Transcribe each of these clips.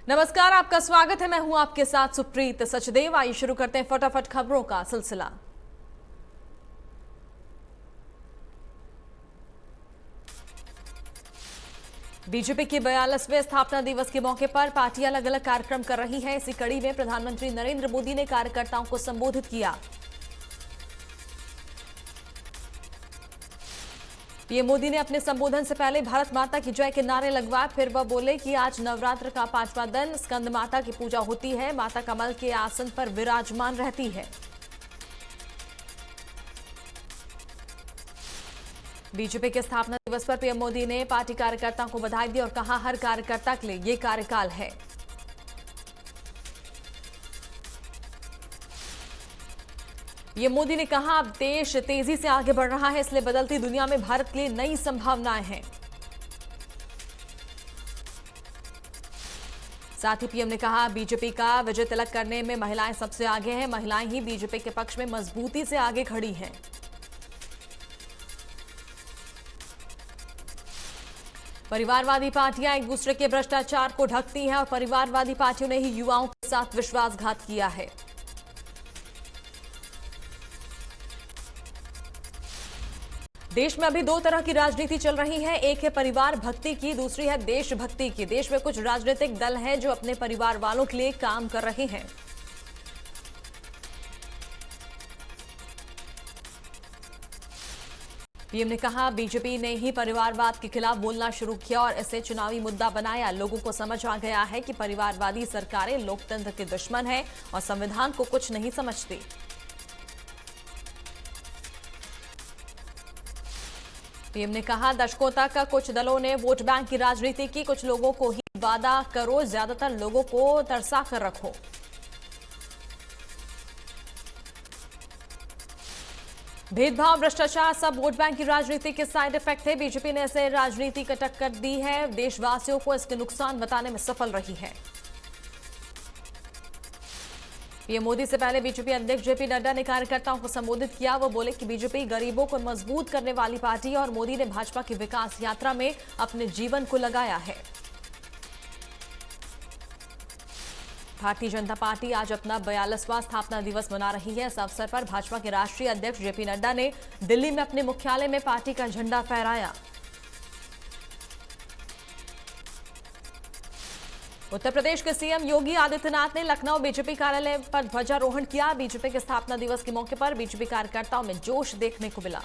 नमस्कार, आपका स्वागत है। मैं हूं आपके साथ सुप्रीत सचदेव। आइए शुरू करते हैं फटाफट खबरों का सिलसिला। बीजेपी के 42वें स्थापना दिवस के मौके पर पार्टी अलग अलग कार्यक्रम कर रही है। इसी कड़ी में प्रधानमंत्री नरेंद्र मोदी ने कार्यकर्ताओं को संबोधित किया। पीएम मोदी ने अपने संबोधन से पहले भारत माता की जय के नारे लगवाए। फिर वह बोले कि आज नवरात्र का 5वां दिन, स्कंद माता की पूजा होती है। माता कमल के आसन पर विराजमान रहती है। बीजेपी के स्थापना दिवस पर पीएम मोदी ने पार्टी कार्यकर्ताओं को बधाई दी और कहा, हर कार्यकर्ता के लिए ये कार्यकाल है। पीएम मोदी ने कहा, अब देश तेजी से आगे बढ़ रहा है, इसलिए बदलती दुनिया में भारत के लिए नई संभावनाएं हैं। साथ ही पीएम ने कहा, बीजेपी का विजय तिलक करने में महिलाएं सबसे आगे हैं। महिलाएं ही बीजेपी के पक्ष में मजबूती से आगे खड़ी हैं। परिवारवादी पार्टियां एक दूसरे के भ्रष्टाचार को ढकती हैं और परिवारवादी पार्टियों ने ही युवाओं के साथ विश्वासघात किया है। देश में अभी दो तरह की राजनीति चल रही है। एक है परिवार भक्ति की, दूसरी है देशभक्ति की। देश में कुछ राजनीतिक दल हैं जो अपने परिवार वालों के लिए काम कर रहे हैं। पीएम ने कहा, बीजेपी ने ही परिवारवाद के खिलाफ बोलना शुरू किया और इसे चुनावी मुद्दा बनाया। लोगों को समझ आ गया है कि परिवारवादी सरकारें लोकतंत्र के दुश्मन हैं और संविधान को कुछ नहीं समझती। पीएम ने कहा, दशकों तक कुछ दलों ने वोट बैंक की राजनीति की। कुछ लोगों को ही वादा करो, ज्यादातर लोगों को तरसा कर रखो। भेदभाव, भ्रष्टाचार सब वोट बैंक की राजनीति के साइड इफेक्ट है। बीजेपी ने इसे राजनीति का टक्कर दी है। देशवासियों को इसके नुकसान बताने में सफल रही है। पीएम मोदी से पहले बीजेपी अध्यक्ष जेपी नड्डा ने कार्यकर्ताओं को संबोधित किया। वो बोले कि बीजेपी गरीबों को मजबूत करने वाली पार्टी है और मोदी ने भाजपा की विकास यात्रा में अपने जीवन को लगाया है। भारतीय जनता पार्टी आज अपना 42वां स्थापना दिवस मना रही है। इस अवसर पर भाजपा के राष्ट्रीय अध्यक्ष जेपी नड्डा ने दिल्ली में अपने मुख्यालय में पार्टी का झंडा फहराया। उत्तर प्रदेश के सीएम योगी आदित्यनाथ ने लखनऊ बीजेपी कार्यालय पर ध्वजारोहण किया। बीजेपी के स्थापना दिवस के मौके पर बीजेपी कार्यकर्ताओं में जोश देखने को मिला।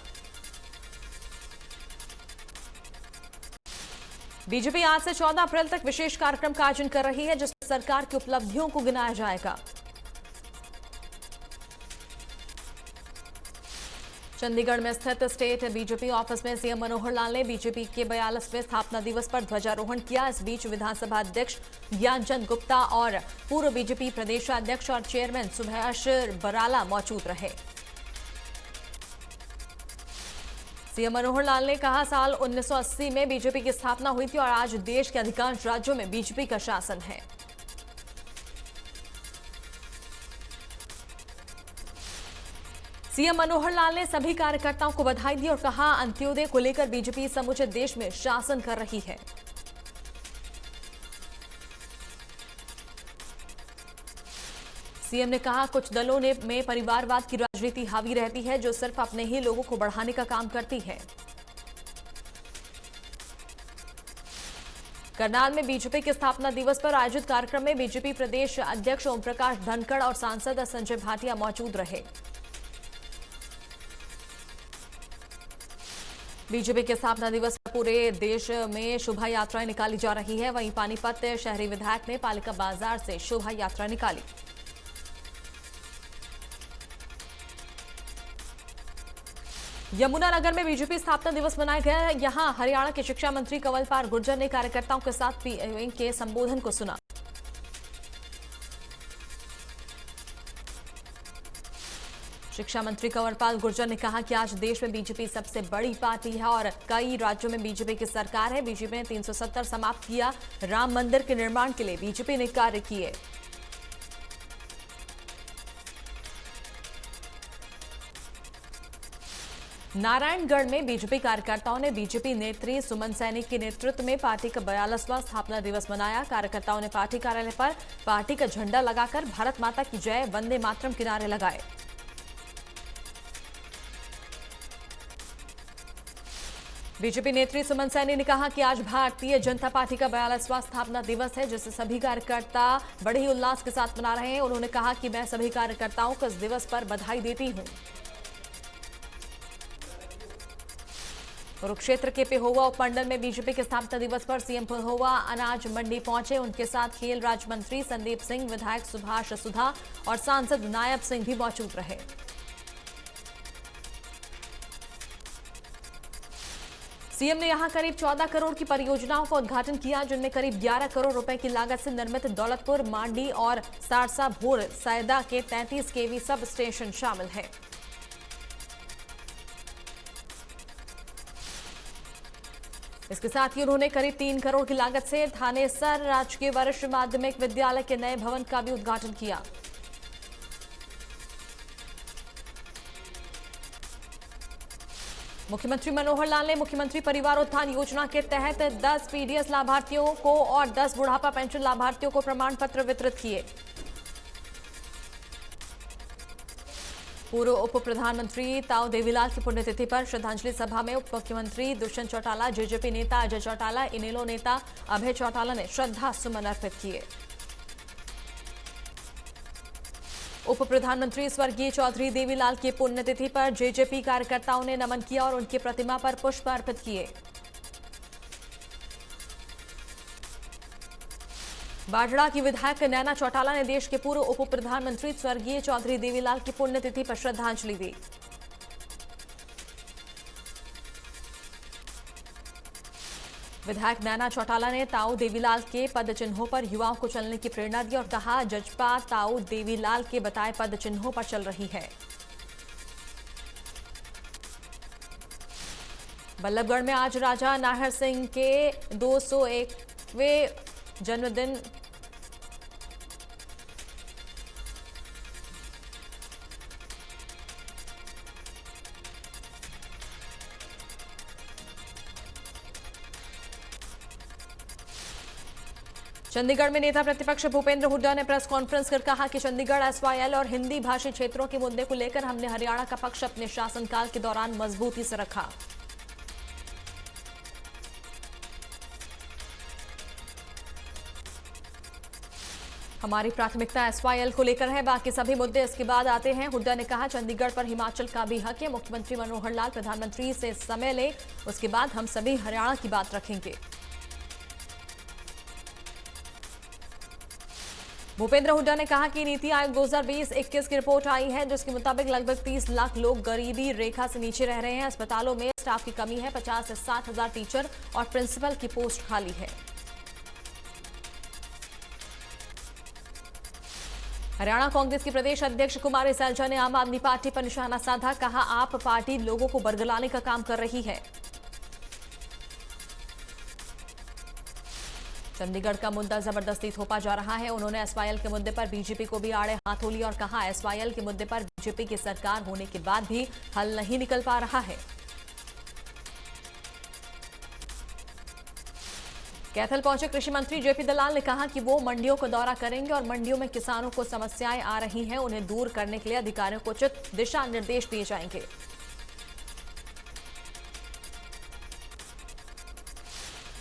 बीजेपी आज से 14 अप्रैल तक विशेष कार्यक्रम का आयोजन कर रही है, जिसमें सरकार की उपलब्धियों को गिनाया जाएगा। चंडीगढ़ में स्थित स्टेट बीजेपी ऑफिस में सीएम मनोहर लाल ने बीजेपी के 42वें स्थापना दिवस पर ध्वजारोहण किया। इस बीच विधानसभा अध्यक्ष ज्ञानचंद गुप्ता और पूर्व बीजेपी प्रदेशाध्यक्ष और चेयरमैन सुभाष बराला मौजूद रहे। सीएम मनोहर लाल ने कहा, साल 1980 में बीजेपी की स्थापना हुई थी और आज देश के अधिकांश राज्यों में बीजेपी का शासन है। सीएम मनोहर लाल ने सभी कार्यकर्ताओं को बधाई दी और कहा, अंत्योदय को लेकर बीजेपी समूचे देश में शासन कर रही है। सीएम ने कहा, कुछ दलों में परिवारवाद की राजनीति हावी रहती है, जो सिर्फ अपने ही लोगों को बढ़ाने का काम करती है। करनाल में बीजेपी के स्थापना दिवस पर आयोजित कार्यक्रम में बीजेपी प्रदेश अध्यक्ष ओम प्रकाश धनखड़ और सांसद संजय भाटिया मौजूद रहे। बीजेपी के स्थापना दिवस पर पूरे देश में शोभा यात्राएं निकाली जा रही है। वहीं पानीपत शहरी विधायक ने पालिका बाजार से शोभा यात्रा निकाली। यमुनानगर में बीजेपी स्थापना दिवस मनाया गया। यहां हरियाणा के शिक्षा मंत्री कंवरपाल गुर्जर ने कार्यकर्ताओं के साथ पीएम के संबोधन को सुना। शिक्षा मंत्री कंवरपाल गुर्जर ने कहा कि आज देश में बीजेपी सबसे बड़ी पार्टी है और कई राज्यों में बीजेपी की सरकार है। बीजेपी ने 370 समाप्त किया। राम मंदिर के निर्माण के लिए बीजेपी ने कार्य किए। नारायणगढ़ में बीजेपी कार्यकर्ताओं ने बीजेपी नेत्री सुमन सैनी के नेतृत्व में पार्टी का 42वां स्थापना दिवस मनाया। कार्यकर्ताओं ने पार्टी कार्यालय पर पार्टी का झंडा लगाकर भारत माता की जय, वंदे मातरम के नारे लगाए। बीजेपी नेत्री सुमन सैनी ने कहा कि आज भारतीय जनता पार्टी का 42वां स्थापना दिवस है, जिसे सभी कार्यकर्ता बड़े ही उल्लास के साथ मना रहे हैं। उन्होंने कहा कि मैं सभी कार्यकर्ताओं को इस दिवस पर बधाई देती हूं। कुरुक्षेत्र के पेहोवा उपमंडल में बीजेपी के स्थापना दिवस पर सीएम पेहोवा अनाज मंडी पहुंचे। उनके साथ खेल राज्य मंत्री संदीप सिंह, विधायक सुभाष सुधा और सांसद नायब सिंह भी मौजूद रहे। सीएम ने यहां करीब 14 करोड़ की परियोजनाओं का उद्घाटन किया, जिनमें करीब 11 करोड़ रुपए की लागत से निर्मित दौलतपुर, मांडी और सारसा भोर सैदा के 33 केवी सब स्टेशन शामिल है। इसके साथ ही उन्होंने करीब 3 करोड़ की लागत से थानेसर राजकीय वरिष्ठ माध्यमिक विद्यालय के नए भवन का भी उद्घाटन किया। मुख्यमंत्री मनोहर लाल ने मुख्यमंत्री परिवार उत्थान योजना के तहत 10 पीडीएस लाभार्थियों को और 10 बुढ़ापा पेंशन लाभार्थियों को प्रमाण पत्र वितरित किए। पूर्व उप प्रधानमंत्री ताऊ देवीलाल की पुण्यतिथि पर श्रद्धांजलि सभा में उप मुख्यमंत्री दुष्यंत चौटाला, जेजेपी नेता अजय चौटाला, इनेलो नेता अभय चौटाला ने श्रद्धा सुमन अर्पित किए। उप प्रधानमंत्री स्वर्गीय चौधरी देवीलाल की पुण्यतिथि पर जेजेपी कार्यकर्ताओं ने नमन किया और उनकी प्रतिमा पर पुष्प अर्पित किए। बाढ़ड़ा की विधायक नैना चौटाला ने देश के पूर्व उप प्रधानमंत्री स्वर्गीय चौधरी देवीलाल की पुण्यतिथि पर श्रद्धांजलि दी। विधायक नैना चौटाला ने ताऊ देवीलाल के पद चिन्हों पर युवाओं को चलने की प्रेरणा दी और कहा, जजपा ताऊ देवीलाल के बताए पद चिन्हों पर चल रही है। बल्लभगढ़ में आज राजा नाहर सिंह के 201वें जन्मदिन चंडीगढ़ में नेता प्रतिपक्ष भूपेंद्र हुड्डा ने प्रेस कॉन्फ्रेंस कर कहा कि चंडीगढ़ एसवाईएल और हिंदी भाषी क्षेत्रों के मुद्दे को लेकर हमने हरियाणा का पक्ष अपने शासनकाल के दौरान मजबूती से रखा। हमारी प्राथमिकता एसवाईएल को लेकर है, बाकी सभी मुद्दे इसके बाद आते हैं। हुड्डा ने कहा, चंडीगढ़ पर हिमाचल का भी हक है। मुख्यमंत्री मनोहर लाल प्रधानमंत्री से समय ले, उसके बाद हम सभी हरियाणा की बात रखेंगे। भूपेंद्र हुड्डा ने कहा कि नीति आयोग 2020-21 की रिपोर्ट आई है, जिसके मुताबिक लगभग 30 लाख लोग गरीबी रेखा से नीचे रह रहे हैं। अस्पतालों में स्टाफ की कमी है। 50 से 60 हजार टीचर और प्रिंसिपल की पोस्ट खाली है। हरियाणा कांग्रेस की प्रदेश अध्यक्ष कुमारी सैलजा ने आम आदमी पार्टी पर निशाना साधा। कहा, आप पार्टी लोगों को बरगलाने का काम कर रही है। चंडीगढ़ का मुद्दा जबरदस्ती थोपा जा रहा है। उन्होंने एसवाईएल के मुद्दे पर बीजेपी को भी आड़े हाथों लिया और कहा, एसवाईएल के मुद्दे पर बीजेपी की सरकार होने के बाद भी हल नहीं निकल पा रहा है। कैथल पहुंचे कृषि मंत्री जेपी दलाल ने कहा कि वो मंडियों का दौरा करेंगे और मंडियों में किसानों को समस्याएं आ रही हैं, उन्हें दूर करने के लिए अधिकारियों को उचित दिशा निर्देश दिए जाएंगे।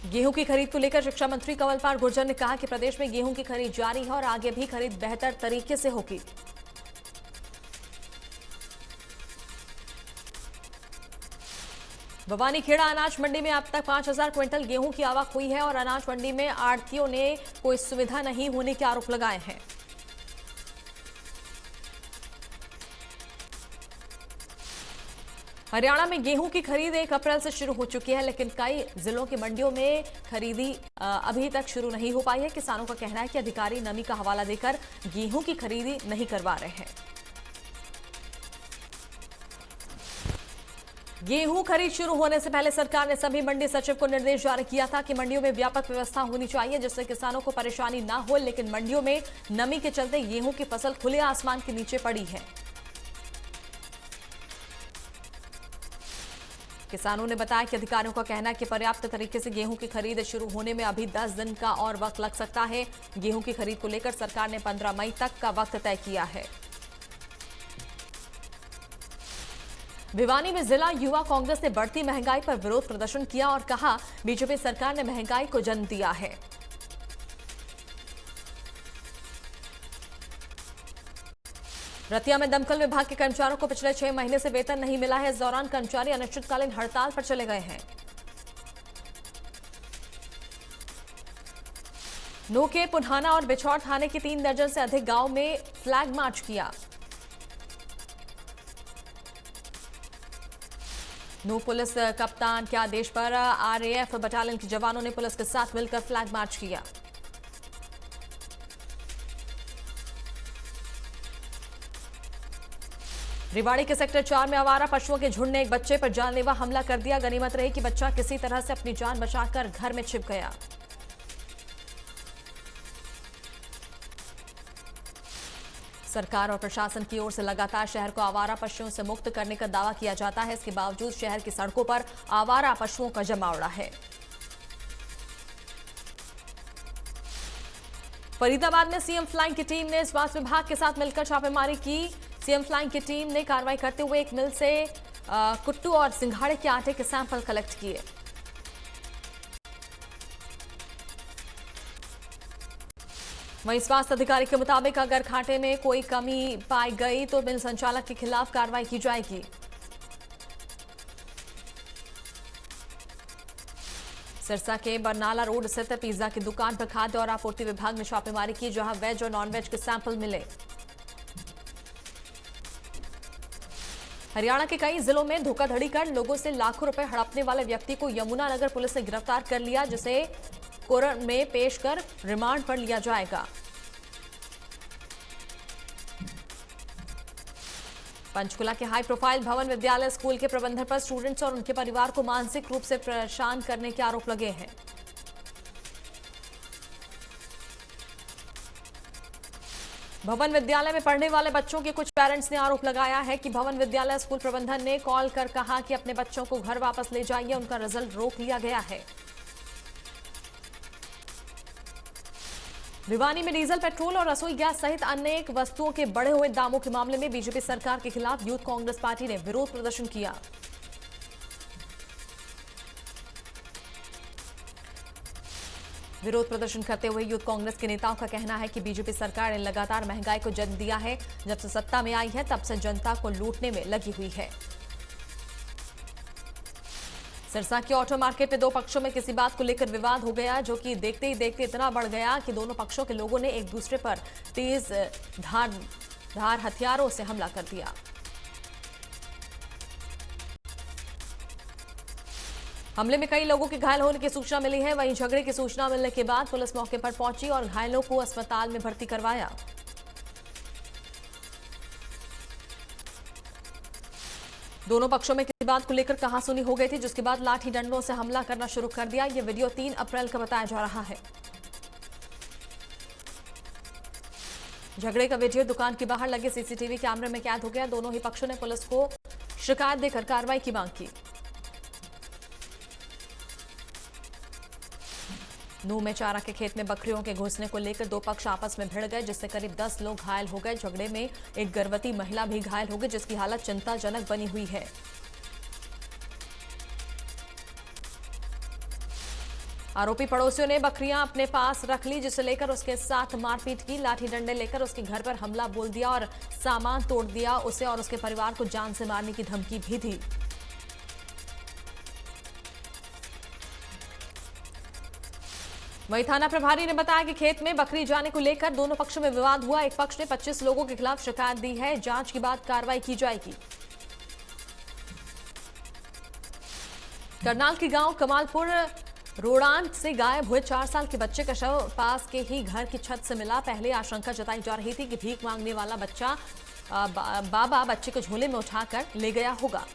गेहूं की खरीद को लेकर शिक्षा मंत्री कंवरपाल गुर्जर ने कहा कि प्रदेश में गेहूं की खरीद जारी है और आगे भी खरीद बेहतर तरीके से होगी। भवानीखेड़ा अनाज मंडी में अब तक 5000 क्विंटल गेहूं की आवक हुई है और अनाज मंडी में आढ़तियों ने कोई सुविधा नहीं होने के आरोप लगाए हैं। हरियाणा में गेहूं की खरीद 1 अप्रैल से शुरू हो चुकी है, लेकिन कई जिलों की मंडियों में खरीदी अभी तक शुरू नहीं हो पाई है। किसानों का कहना है कि अधिकारी नमी का हवाला देकर गेहूं की खरीदी नहीं करवा रहे हैं। गेहूं खरीद शुरू होने से पहले सरकार ने सभी मंडी सचिव को निर्देश जारी किया था कि मंडियों में व्यापक व्यवस्था होनी चाहिए, जिससे किसानों को परेशानी ना हो। लेकिन मंडियों में नमी के चलते गेहूं की फसल खुले आसमान के नीचे पड़ी है। किसानों ने बताया कि अधिकारियों का कहना है कि पर्याप्त तरीके से गेहूं की खरीद शुरू होने में अभी 10 दिन का और वक्त लग सकता है। गेहूं की खरीद को लेकर सरकार ने 15 मई तक का वक्त तय किया है। भिवानी में जिला युवा कांग्रेस ने बढ़ती महंगाई पर विरोध प्रदर्शन किया और कहा, बीजेपी सरकार ने महंगाई को जन्म दिया है। रतिया में दमकल विभाग के कर्मचारियों को पिछले 6 महीने से वेतन नहीं मिला है। इस दौरान कर्मचारी अनिश्चितकालीन हड़ताल पर चले गए हैं। नोके, पुन्हाना और बिछौर थाने के 3 दर्जन से अधिक गांव में फ्लैग मार्च किया। नौ पुलिस कप्तान के आदेश पर आरएएफ बटालियन के जवानों ने पुलिस के साथ मिलकर फ्लैग मार्च किया। रेवाड़ी के सेक्टर 4 में आवारा पशुओं के झुंड ने एक बच्चे पर जानलेवा हमला कर दिया। गनीमत रही कि बच्चा किसी तरह से अपनी जान बचाकर घर में छिप गया। सरकार और प्रशासन की ओर से लगातार शहर को आवारा पशुओं से मुक्त करने का दावा किया जाता है। इसके बावजूद शहर की सड़कों पर आवारा पशुओं का जमावड़ा है। फरीदाबाद में सीएम फ्लाइंग की टीम ने स्वास्थ्य विभाग के साथ मिलकर छापेमारी की। सीएम फ्लाइंग की टीम ने कार्रवाई करते हुए एक मिल से कुट्टू और सिंघाड़े के आटे के सैंपल कलेक्ट किए। वहीं स्वास्थ्य अधिकारी के मुताबिक अगर खाटे में कोई कमी पाई गई तो मिल संचालक के खिलाफ कार्रवाई की जाएगी। सिरसा के बरनाला रोड स्थित पिज्जा की दुकान पर खाद्य और आपूर्ति विभाग ने छापेमारी की, जहां वेज और नॉनवेज के सैंपल मिले। हरियाणा के कई जिलों में धोखाधड़ी कर लोगों से लाखों रुपए हड़पने वाले व्यक्ति को यमुनानगर पुलिस ने गिरफ्तार कर लिया, जिसे कोर्ट में पेश कर रिमांड पर लिया जाएगा। पंचकुला के हाई प्रोफाइल भवन विद्यालय स्कूल के प्रबंधन पर स्टूडेंट्स और उनके परिवार को मानसिक रूप से परेशान करने के आरोप लगे हैं। भवन विद्यालय में पढ़ने वाले बच्चों के कुछ पेरेंट्स ने आरोप लगाया है कि भवन विद्यालय स्कूल प्रबंधन ने कॉल कर कहा कि अपने बच्चों को घर वापस ले जाइए, उनका रिजल्ट रोक लिया गया है। भिवानी में डीजल, पेट्रोल और रसोई गैस सहित अनेक वस्तुओं के बढ़े हुए दामों के मामले में बीजेपी सरकार के खिलाफ यूथ कांग्रेस पार्टी ने विरोध प्रदर्शन किया। विरोध प्रदर्शन करते हुए यूथ कांग्रेस के नेताओं का कहना है कि बीजेपी सरकार ने लगातार महंगाई को जन्म दिया है। जब से सत्ता में आई है तब से जनता को लूटने में लगी हुई है। सिरसा के ऑटो मार्केट में 2 पक्षों में किसी बात को लेकर विवाद हो गया, जो कि देखते ही देखते इतना बढ़ गया कि दोनों पक्षों के लोगों ने एक दूसरे पर तेज धार हथियारों से हमला कर दिया। हमले में कई लोगों के घायल होने की सूचना मिली है। वहीं झगड़े की सूचना मिलने के बाद पुलिस मौके पर पहुंची और घायलों को अस्पताल में भर्ती करवाया। दोनों पक्षों में किसी बात को लेकर कहासुनी हो गई थी, जिसके बाद लाठी डंडों से हमला करना शुरू कर दिया। यह वीडियो 3 अप्रैल का बताया जा रहा है। झगड़े का वीडियो दुकान के बाहर लगे सीसीटीवी कैमरे में कैद हो गया। दोनों ही पक्षों ने पुलिस को शिकायत देकर कार्रवाई की मांग की। नूह में चारा के खेत में बकरियों के घुसने को लेकर 2 पक्ष आपस में भिड़ गए, जिससे करीब 10 लोग घायल हो गए। झगड़े में एक गर्भवती महिला भी घायल हो गई, जिसकी हालत चिंताजनक बनी हुई है। आरोपी पड़ोसियों ने बकरियां अपने पास रख ली, जिसे लेकर उसके साथ मारपीट की। लाठी डंडे लेकर उसके घर पर हमला बोल दिया और सामान तोड़ दिया। उसे और उसके परिवार को जान से मारने की धमकी भी दी। वहीं थाना प्रभारी ने बताया कि खेत में बकरी जाने को लेकर दोनों पक्षों में विवाद हुआ। एक पक्ष ने 25 लोगों के खिलाफ शिकायत दी है। जांच के बाद कार्रवाई की जाएगी। करनाल के गांव कमालपुर रोडान से गायब हुए 4 साल के बच्चे का शव पास के ही घर की छत से मिला। पहले आशंका जताई जा रही थी कि भीख मांगने वाला बच्चा बाबा बच्चे को झोले में उठाकर ले गया होगा।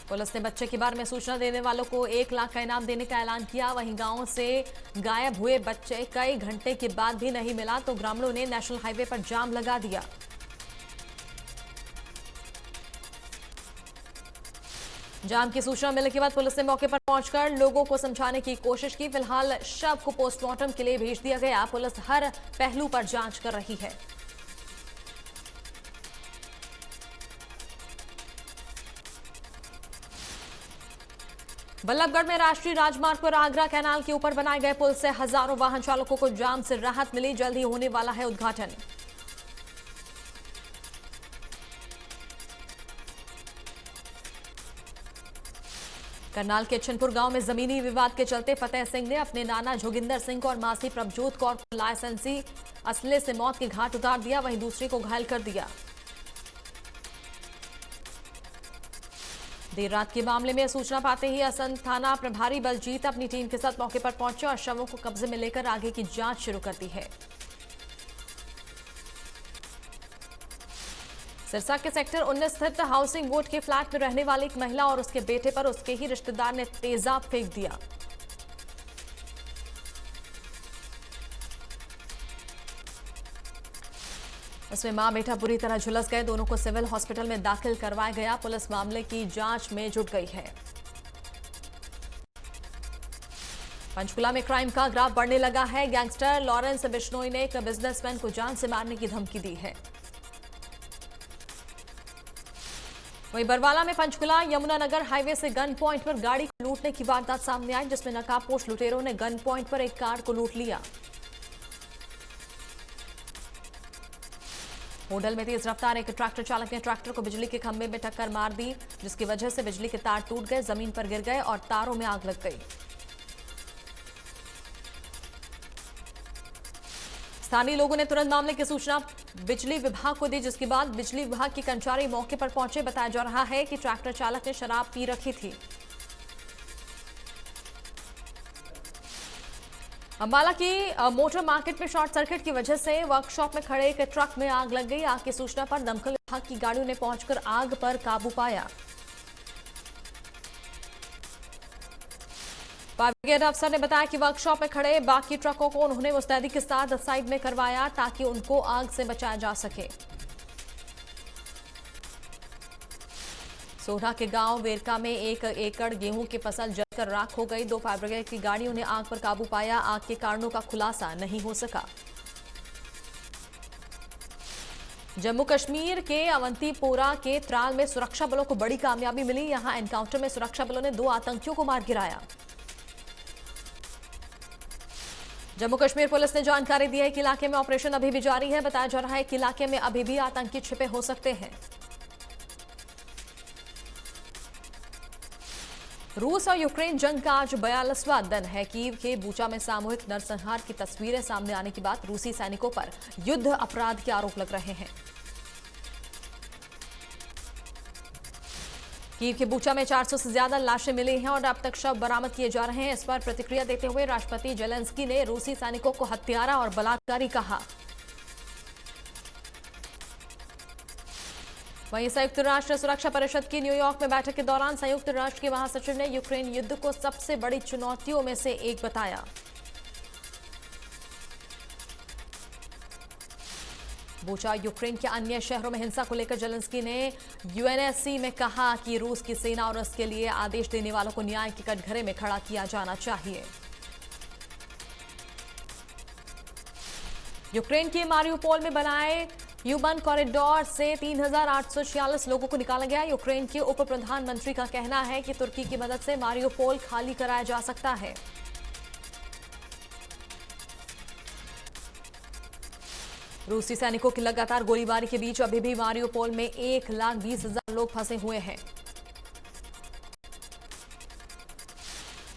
पुलिस ने बच्चे के बारे में सूचना देने वालों को 1 लाख का इनाम देने का ऐलान किया। वहीं गांव से गायब हुए बच्चे कई घंटे के बाद भी नहीं मिला तो ग्रामीणों ने नेशनल हाईवे पर जाम लगा दिया। जाम की सूचना मिलने के बाद पुलिस ने मौके पर पहुंचकर लोगों को समझाने की कोशिश की। फिलहाल शव को पोस्टमार्टम के लिए भेज दिया गया। पुलिस हर पहलू पर जांच कर रही है। बल्लभगढ़ में राष्ट्रीय राजमार्ग पर आगरा कैनाल के ऊपर बनाए गए पुल से हजारों वाहन चालकों को जाम से राहत मिली। जल्द ही होने वाला है उद्घाटन। करनाल के अच्छनपुर गांव में जमीनी विवाद के चलते फतेह सिंह ने अपने नाना जोगिंदर सिंह को और मासी प्रभजोत कौर को लाइसेंसी असले से मौत के घाट उतार दिया, वहीं दूसरे को घायल कर दिया। देर रात के मामले में सूचना पाते ही असंध थाना प्रभारी बलजीत अपनी टीम के साथ मौके पर पहुंचे और शवों को कब्जे में लेकर आगे की जांच शुरू कर दी है। सिरसा के सेक्टर 19 स्थित हाउसिंग बोर्ड के फ्लैट में रहने वाली एक महिला और उसके बेटे पर उसके ही रिश्तेदार ने तेजाब फेंक दिया। इसमें मां बेटा बुरी तरह झुलस गए। दोनों को सिविल हॉस्पिटल में दाखिल करवाया गया। पुलिस मामले की जांच में जुट गई है। पंचकुला में क्राइम का ग्राफ बढ़ने लगा है। गैंगस्टर लॉरेंस बिश्नोई ने एक बिजनेसमैन को जान से मारने की धमकी दी है। वहीं बरवाला में पंचकुला यमुनानगर हाईवे से गन पॉइंट पर गाड़ी को लूटने की वारदात सामने आई, जिसमें नकाबपोश लुटेरों ने गन पॉइंट पर एक कार को लूट लिया। होडल में तेज रफ्तार एक ट्रैक्टर चालक ने ट्रैक्टर को बिजली के खंभे में टक्कर मार दी, जिसकी वजह से बिजली के तार टूट गए, जमीन पर गिर गए और तारों में आग लग गई। स्थानीय लोगों ने तुरंत मामले की सूचना बिजली विभाग को दी, जिसके बाद बिजली विभाग के कर्मचारी मौके पर पहुंचे। बताया जा रहा है कि ट्रैक्टर चालक ने शराब पी रखी थी। अंबाला की मोटर मार्केट में शॉर्ट सर्किट की वजह से वर्कशॉप में खड़े एक ट्रक में आग लग गई। आग की सूचना पर दमकल विभाग की गाड़ियों ने पहुंचकर आग पर काबू पाया। फायर ब्रिगेड अफसर ने बताया कि वर्कशॉप में खड़े बाकी ट्रकों को उन्होंने मुस्तैदी के साथ साइड में करवाया ताकि उनको आग से बचाया जा सके। सोहरा के गांव वेरका में 1 एकड़ गेहूं की फसल जलकर राख हो गई। 2 फायर ब्रिगेड की गाड़ियों ने आग पर काबू पाया। आग के कारणों का खुलासा नहीं हो सका। जम्मू कश्मीर के अवंतीपोरा के त्राल में सुरक्षा बलों को बड़ी कामयाबी मिली। यहां एनकाउंटर में सुरक्षा बलों ने 2 आतंकियों को मार गिराया। जम्मू कश्मीर पुलिस ने जानकारी दी है कि इलाके में ऑपरेशन अभी भी जारी है। बताया जा रहा है कि इलाके में अभी भी आतंकी छिपे हो सकते हैं। रूस और यूक्रेन जंग का आज 42वां दिन है। कीव के बूचा में सामूहिक नरसंहार की तस्वीरें सामने आने के बाद रूसी सैनिकों पर युद्ध अपराध के आरोप लग रहे हैं। कीव के बूचा में 400 से ज्यादा लाशें मिली हैं और अब तक शव बरामद किए जा रहे हैं। इस पर प्रतिक्रिया देते हुए राष्ट्रपति जेलेंस्की ने रूसी सैनिकों को हत्यारा और बलात्कारी कहा। वहीं संयुक्त राष्ट्र सुरक्षा परिषद की न्यूयॉर्क में बैठक के दौरान संयुक्त राष्ट्र के महासचिव ने यूक्रेन युद्ध को सबसे बड़ी चुनौतियों में से एक बताया। बूचा यूक्रेन के अन्य शहरों में हिंसा को लेकर जेलेंस्की ने यूएनएससी में कहा कि रूस की सेना और उसके लिए आदेश देने वालों को न्याय के कटघरे में खड़ा किया जाना चाहिए। यूक्रेन के मारिउपोल में बनाए ह्यूमन कॉरिडोर से 3,846 लोगों को निकाला गया। यूक्रेन के उप प्रधानमंत्री का कहना है कि तुर्की की मदद से मारिउपोल खाली कराया जा सकता है। रूसी सैनिकों की लगातार गोलीबारी के बीच अभी भी मारिउपोल में 1,20,000 लोग फंसे हुए हैं।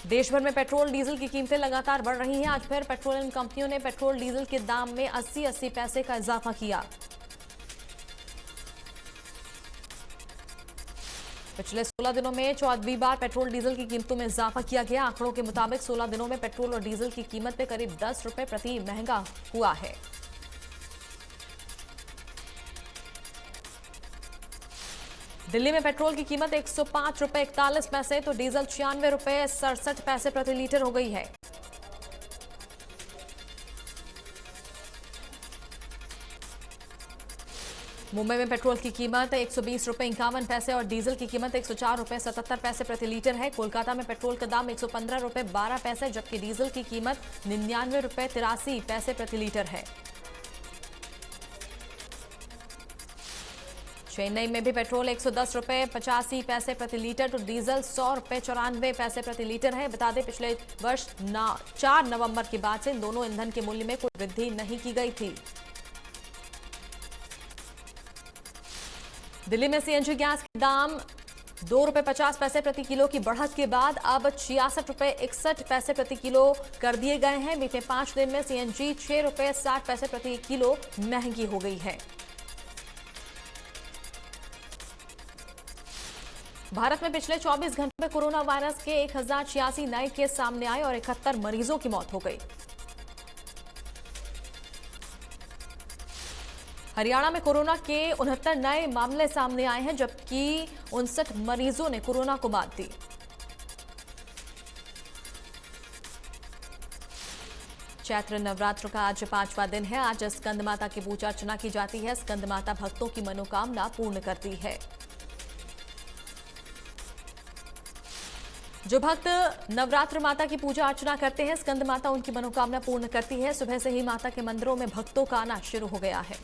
देश भर में पेट्रोल डीजल की कीमतें लगातार बढ़ रही हैं। आज फिर पेट्रोलियम कंपनियों ने पेट्रोल डीजल के दाम में 80-80 पैसे का इजाफा किया। पिछले 16 दिनों में 14वीं बार पेट्रोल डीजल की कीमतों में इजाफा किया गया। आंकड़ों के मुताबिक 16 दिनों में पेट्रोल और डीजल की कीमत में करीब 10 रुपए प्रति महंगा हुआ है। दिल्ली में पेट्रोल की कीमत 105 रुपए 41 पैसे तो डीजल 96 रुपए 67 पैसे प्रति लीटर हो गई है। मुंबई में पेट्रोल की कीमत 120 रुपए 51 पैसे और डीजल की कीमत 104 रुपए 77 पैसे प्रति लीटर है। कोलकाता में पेट्रोल का दाम 115 रुपए 12 पैसे जबकि डीजल की कीमत 99 रुपए 83 पैसे प्रति लीटर है। चेन्नई में भी पेट्रोल 110 रुपए 85 पैसे प्रति लीटर तो डीजल 100 रुपए 94 पैसे प्रति लीटर है। बता दें पिछले वर्ष 4 नवंबर के बाद से इन दोनों ईंधन के मूल्य में कोई वृद्धि नहीं की गई थी। दिल्ली में सीएनजी गैस के दाम 2 रुपए 50 पैसे प्रति किलो की बढ़त के बाद अब 66 रुपए 61 पैसे प्रति किलो कर दिए गए हैं। बीते 5 दिन में सीएनजी 6 रुपए 60 पैसे प्रति किलो महंगी हो गई है। भारत में पिछले 24 घंटों में कोरोना वायरस के 1086 नए केस सामने आए और 71 मरीजों की मौत हो गई। हरियाणा में कोरोना के 69 नए मामले सामने आए हैं जबकि 59 मरीजों ने कोरोना को मात दी। चैत्र नवरात्र का आज 5वां दिन है। आज स्कंद माता की पूजा अर्चना की जाती है। स्कंद माता भक्तों की मनोकामना पूर्ण करती है। जो भक्त नवरात्र माता की पूजा अर्चना करते हैं स्कंद माता उनकी मनोकामना पूर्ण करती है। सुबह से ही माता के मंदिरों में भक्तों का आना शुरू हो गया है।